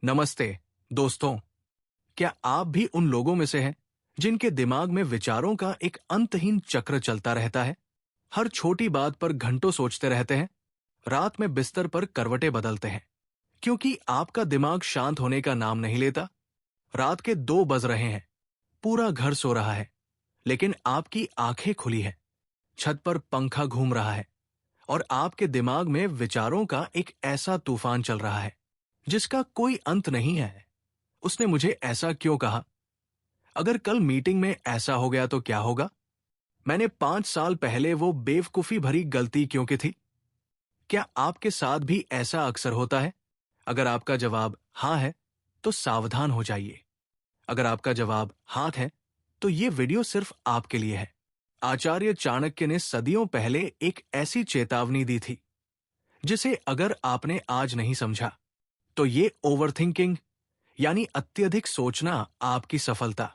नमस्ते दोस्तों। क्या आप भी उन लोगों में से हैं जिनके दिमाग में विचारों का एक अंतहीन चक्र चलता रहता है? हर छोटी बात पर घंटों सोचते रहते हैं, रात में बिस्तर पर करवटें बदलते हैं, क्योंकि आपका दिमाग शांत होने का नाम नहीं लेता। रात के 2 बज रहे हैं, पूरा घर सो रहा है, लेकिन आपकी आंखें खुली हैं, छत पर पंखा घूम रहा है और आपके दिमाग में विचारों का एक ऐसा तूफान चल रहा है जिसका कोई अंत नहीं है। उसने मुझे ऐसा क्यों कहा? अगर कल मीटिंग में ऐसा हो गया तो क्या होगा? मैंने 5 साल पहले वो बेवकूफी भरी गलती क्यों की थी? क्या आपके साथ भी ऐसा अक्सर होता है? अगर आपका जवाब हाँ है, तो सावधान हो जाइए। अगर आपका जवाब हाँ है, तो ये वीडियो सिर्फ आपके लिए है। आचार्य चाणक्य ने सदियों पहले एक ऐसी चेतावनी दी थी, जिसे अगर आपने आज नहीं समझा, तो ये ओवरथिंकिंग यानी अत्यधिक सोचना आपकी सफलता,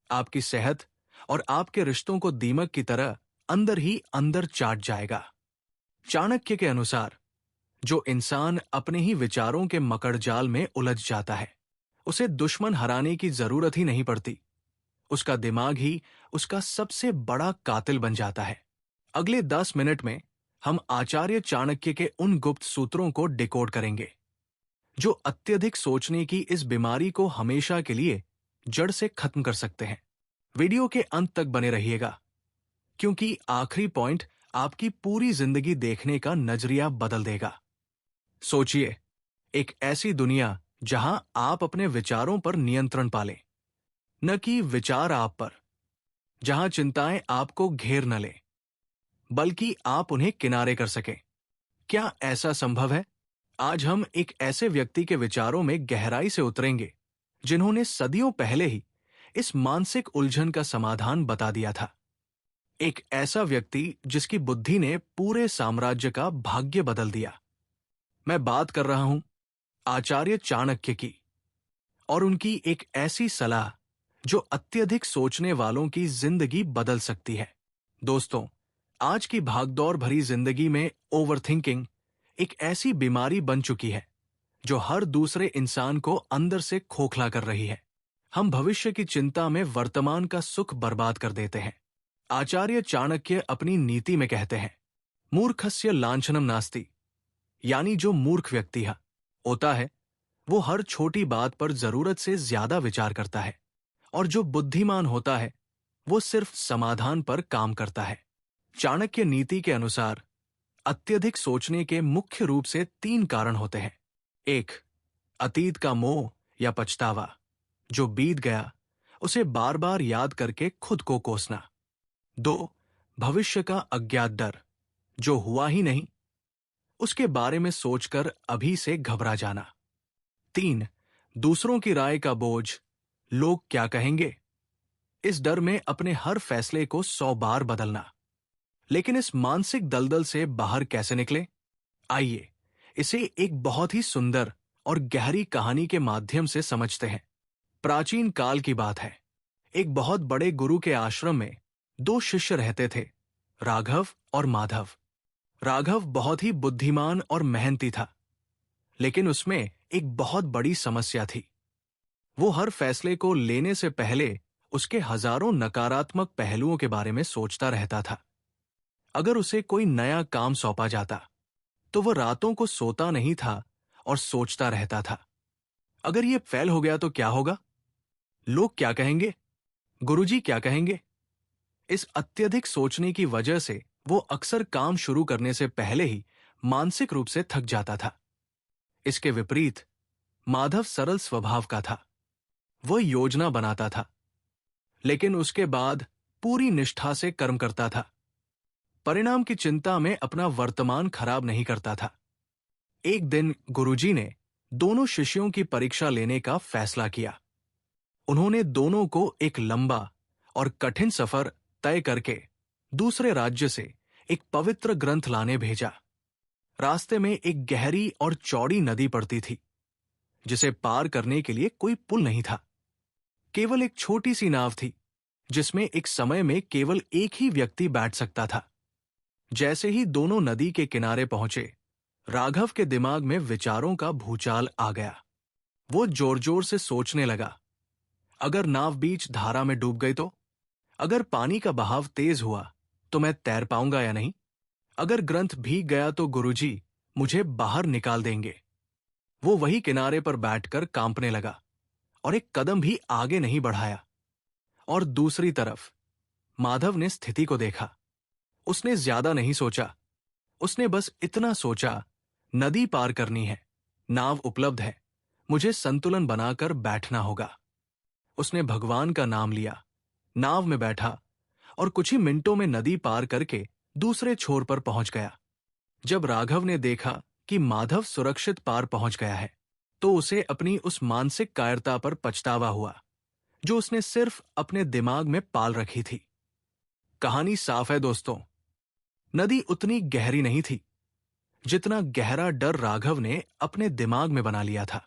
आपकी सेहत और आपके रिश्तों को दीमक की तरह अंदर ही अंदर चाट जाएगा। चाणक्य के अनुसार, जो इंसान अपने ही विचारों के मकड़जाल में उलझ जाता है, उसे दुश्मन हराने की जरूरत ही नहीं पड़ती। उसका दिमाग ही उसका सबसे बड़ा कातिल बन जाता है। अगले 10 मिनट में हम आचार्य चाणक्य के उन गुप्त सूत्रों को डिकोड करेंगे, जो अत्यधिक सोचने की इस बीमारी को हमेशा के लिए जड़ से खत्म कर सकते हैं। वीडियो के अंत तक बने रहिएगा, क्योंकि आखिरी पॉइंट आपकी पूरी जिंदगी देखने का नजरिया बदल देगा। सोचिए, एक ऐसी दुनिया जहां आप अपने विचारों पर नियंत्रण पालें, न कि विचार आप पर। जहां चिंताएं आपको घेर न लें, बल्कि आप उन्हें किनारे कर सकें। क्या ऐसा संभव है? आज हम एक ऐसे व्यक्ति के विचारों में गहराई से उतरेंगे, जिन्होंने सदियों पहले ही इस मानसिक उलझन का समाधान बता दिया था। एक ऐसा व्यक्ति जिसकी बुद्धि ने पूरे साम्राज्य का भाग्य बदल दिया। मैं बात कर रहा हूं आचार्य चाणक्य की, और उनकी एक ऐसी सलाह जो अत्यधिक सोचने वालों की जिंदगी बदल सकती है। दोस्तों, आज की भागदौड़ भरी जिंदगी में ओवरथिंकिंग एक ऐसी बीमारी बन चुकी है जो हर दूसरे इंसान को अंदर से खोखला कर रही है। हम भविष्य की चिंता में वर्तमान का सुख बर्बाद कर देते हैं। आचार्य चाणक्य अपनी नीति में कहते हैं, मूर्खस्य लांछनम नास्ति, यानी जो मूर्ख व्यक्ति होता है, वो हर छोटी बात पर जरूरत से ज्यादा विचार करता है, और जो बुद्धिमान होता है, वो सिर्फ समाधान पर काम करता है। चाणक्य नीति के अनुसार अत्यधिक सोचने के मुख्य रूप से 3 कारण होते हैं। 1. अतीत का मोह या पछतावा, जो बीत गया उसे बार बार याद करके खुद को कोसना। 2. भविष्य का अज्ञात डर, जो हुआ ही नहीं, उसके बारे में सोचकर अभी से घबरा जाना। 3. दूसरों की राय का बोझ, लोग क्या कहेंगे, इस डर में अपने हर फैसले को 100 बार बदलना। लेकिन इस मानसिक दलदल से बाहर कैसे निकले? आइए इसे एक बहुत ही सुंदर और गहरी कहानी के माध्यम से समझते हैं। प्राचीन काल की बात है। एक बहुत बड़े गुरु के आश्रम में 2 शिष्य रहते थे, राघव और माधव। राघव बहुत ही बुद्धिमान और मेहनती था, लेकिन उसमें एक बहुत बड़ी समस्या थी। वो हर फैसले को लेने से पहले उसके हजारों नकारात्मक पहलुओं के बारे में सोचता रहता था। अगर उसे कोई नया काम सौंपा जाता, तो वह रातों को सोता नहीं था और सोचता रहता था, अगर यह फेल हो गया तो क्या होगा? लोग क्या कहेंगे? गुरुजी क्या कहेंगे? इस अत्यधिक सोचने की वजह से वो अक्सर काम शुरू करने से पहले ही मानसिक रूप से थक जाता था। इसके विपरीत माधव सरल स्वभाव का था। वह योजना बनाता था, लेकिन उसके बाद पूरी निष्ठा से कर्म करता था। परिणाम की चिंता में अपना वर्तमान खराब नहीं करता था। एक दिन गुरुजी ने दोनों शिष्यों की परीक्षा लेने का फैसला किया। उन्होंने दोनों को एक लंबा और कठिन सफर तय करके दूसरे राज्य से एक पवित्र ग्रंथ लाने भेजा। रास्ते में एक गहरी और चौड़ी नदी पड़ती थी, जिसे पार करने के लिए कोई पुल नहीं था। केवल एक छोटी सी नाव थी, जिसमें एक समय में केवल एक ही व्यक्ति बैठ सकता था। जैसे ही दोनों नदी के किनारे पहुंचे, राघव के दिमाग में विचारों का भूचाल आ गया। वो जोर जोर से सोचने लगा, अगर नाव बीच धारा में डूब गई तो? अगर पानी का बहाव तेज हुआ तो मैं तैर पाऊंगा या नहीं? अगर ग्रंथ भीग गया तो गुरुजी मुझे बाहर निकाल देंगे। वो वही किनारे पर बैठकर कांपने लगा और एक कदम भी आगे नहीं बढ़ाया। और दूसरी तरफ माधव ने स्थिति को देखा। उसने ज्यादा नहीं सोचा। उसने बस इतना सोचा, नदी पार करनी है, नाव उपलब्ध है, मुझे संतुलन बनाकर बैठना होगा। उसने भगवान का नाम लिया, नाव में बैठा और कुछ ही मिनटों में नदी पार करके दूसरे छोर पर पहुंच गया। जब राघव ने देखा कि माधव सुरक्षित पार पहुंच गया है, तो उसे अपनी उस मानसिक कायरता पर पछतावा हुआ जो उसने सिर्फ अपने दिमाग में पाल रखी थी। कहानी साफ है दोस्तों, नदी उतनी गहरी नहीं थी जितना गहरा डर राघव ने अपने दिमाग में बना लिया था।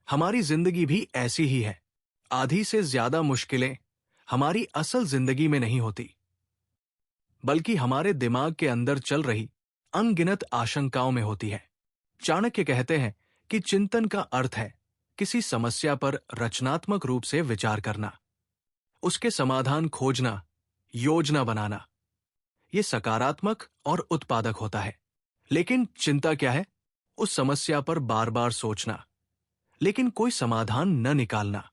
हमारी जिंदगी भी ऐसी ही है। आधी से ज्यादा मुश्किलें हमारी असल जिंदगी में नहीं होती, बल्कि हमारे दिमाग के अंदर चल रही अनगिनत आशंकाओं में होती है। चाणक्य कहते हैं कि चिंतन का अर्थ है किसी समस्या पर रचनात्मक रूप से विचार करना, उसके समाधान खोजना, योजना बनाना। यह सकारात्मक और उत्पादक होता है। लेकिन चिंता क्या है? उस समस्या पर बार बार सोचना, लेकिन कोई समाधान न निकालना,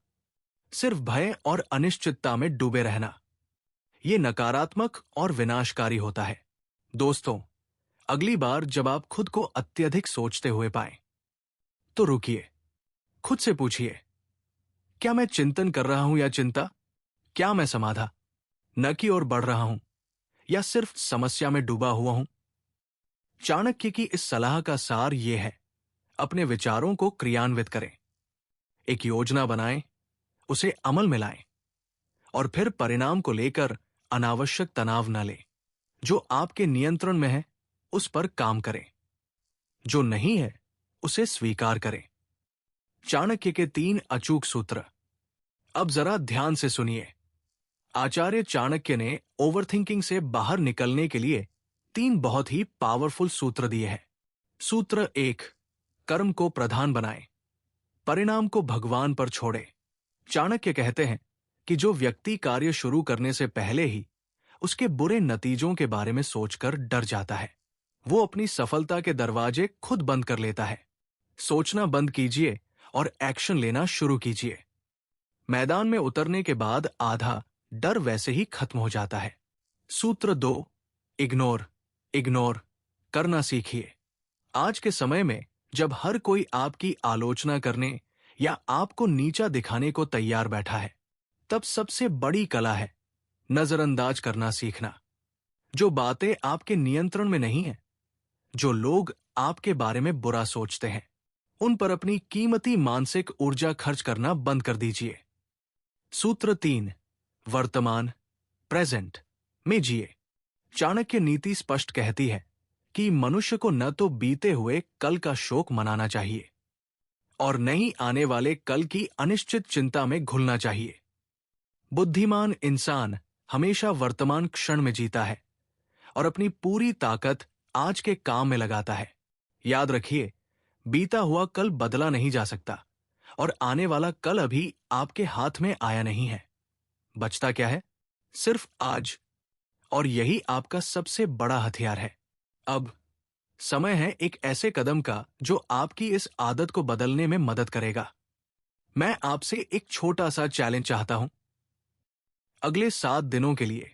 सिर्फ भय और अनिश्चितता में डूबे रहना। यह नकारात्मक और विनाशकारी होता है। दोस्तों, अगली बार जब आप खुद को अत्यधिक सोचते हुए पाएं, तो रुकिए, खुद से पूछिए, क्या मैं चिंतन कर रहा हूं या चिंता? क्या मैं समाधा न की ओर बढ़ रहा हूं या सिर्फ समस्या में डूबा हुआ हूं? चाणक्य की इस सलाह का सार यह है, अपने विचारों को क्रियान्वित करें, एक योजना बनाएं, उसे अमल में लाएं और फिर परिणाम को लेकर अनावश्यक तनाव न लें। जो आपके नियंत्रण में है उस पर काम करें, जो नहीं है उसे स्वीकार करें। चाणक्य के 3 अचूक सूत्र। अब जरा ध्यान से सुनिए। आचार्य चाणक्य ने ओवरथिंकिंग से बाहर निकलने के लिए 3 बहुत ही पावरफुल सूत्र दिए हैं। सूत्र 1, कर्म को प्रधान बनाएं, परिणाम को भगवान पर छोड़े। चाणक्य कहते हैं कि जो व्यक्ति कार्य शुरू करने से पहले ही उसके बुरे नतीजों के बारे में सोचकर डर जाता है, वो अपनी सफलता के दरवाजे खुद बंद कर लेता है। सोचना बंद कीजिए और एक्शन लेना शुरू कीजिए। मैदान में उतरने के बाद आधा डर वैसे ही खत्म हो जाता है। सूत्र 2, इग्नोर करना सीखिए। आज के समय में जब हर कोई आपकी आलोचना करने या आपको नीचा दिखाने को तैयार बैठा है, तब सबसे बड़ी कला है नजरअंदाज करना सीखना। जो बातें आपके नियंत्रण में नहीं है, जो लोग आपके बारे में बुरा सोचते हैं, उन पर अपनी कीमती मानसिक ऊर्जा खर्च करना बंद कर दीजिए। सूत्र 3, वर्तमान प्रेजेंट में जिए। चाणक्य नीति स्पष्ट कहती है कि मनुष्य को न तो बीते हुए कल का शोक मनाना चाहिए और न ही आने वाले कल की अनिश्चित चिंता में घुलना चाहिए। बुद्धिमान इंसान हमेशा वर्तमान क्षण में जीता है और अपनी पूरी ताकत आज के काम में लगाता है। याद रखिए, बीता हुआ कल बदला नहीं जा सकता और आने वाला कल अभी आपके हाथ में आया नहीं है। बचता क्या है? सिर्फ आज, और यही आपका सबसे बड़ा हथियार है। अब समय है एक ऐसे कदम का जो आपकी इस आदत को बदलने में मदद करेगा। मैं आपसे एक छोटा सा चैलेंज चाहता हूं। अगले 7 दिनों के लिए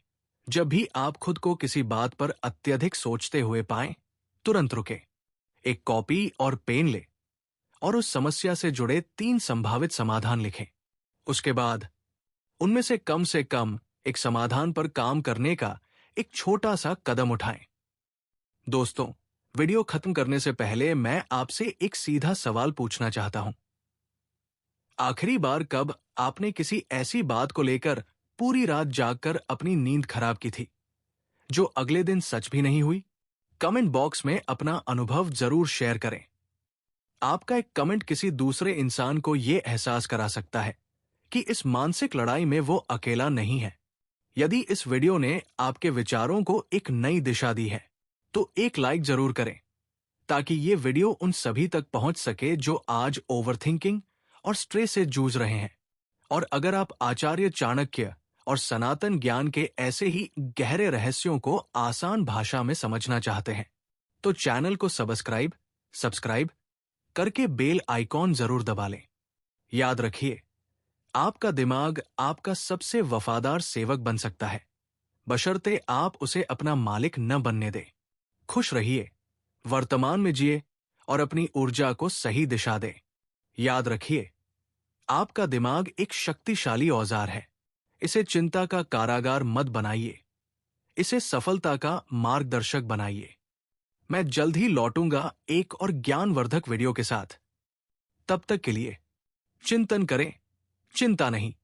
जब भी आप खुद को किसी बात पर अत्यधिक सोचते हुए पाएं, तुरंत रुकें, एक कॉपी और पेन ले और उस समस्या से जुड़े 3 संभावित समाधान लिखें। उसके बाद उनमें से कम एक समाधान पर काम करने का एक छोटा सा कदम उठाएं। दोस्तों, वीडियो खत्म करने से पहले मैं आपसे एक सीधा सवाल पूछना चाहता हूं। आखिरी बार कब आपने किसी ऐसी बात को लेकर पूरी रात जागकर अपनी नींद खराब की थी, जो अगले दिन सच भी नहीं हुई? कमेंट बॉक्स में अपना अनुभव जरूर शेयर करें। आपका एक कमेंट किसी दूसरे इंसान को यह एहसास करा सकता है कि इस मानसिक लड़ाई में वो अकेला नहीं है। यदि इस वीडियो ने आपके विचारों को एक नई दिशा दी है, तो एक लाइक जरूर करें, ताकि ये वीडियो उन सभी तक पहुंच सके जो आज ओवरथिंकिंग और स्ट्रेस से जूझ रहे हैं, और अगर आप आचार्य चाणक्य और सनातन ज्ञान के ऐसे ही गहरे रहस्यों को आसान भाषा में समझना चाहते हैं, तो चैनल को सब्सक्राइब करके बेल आइकॉन जरूर दबा लें। याद रखिए, आपका दिमाग आपका सबसे वफादार सेवक बन सकता है, बशर्ते आप उसे अपना मालिक न बनने दें। खुश रहिए, वर्तमान में जिए और अपनी ऊर्जा को सही दिशा दें। याद रखिए, आपका दिमाग एक शक्तिशाली औजार है। इसे चिंता का कारागार मत बनाइए, इसे सफलता का मार्गदर्शक बनाइए। मैं जल्द ही लौटूंगा एक और ज्ञानवर्धक वीडियो के साथ। तब तक के लिए चिंतन करें, चिंता नहीं।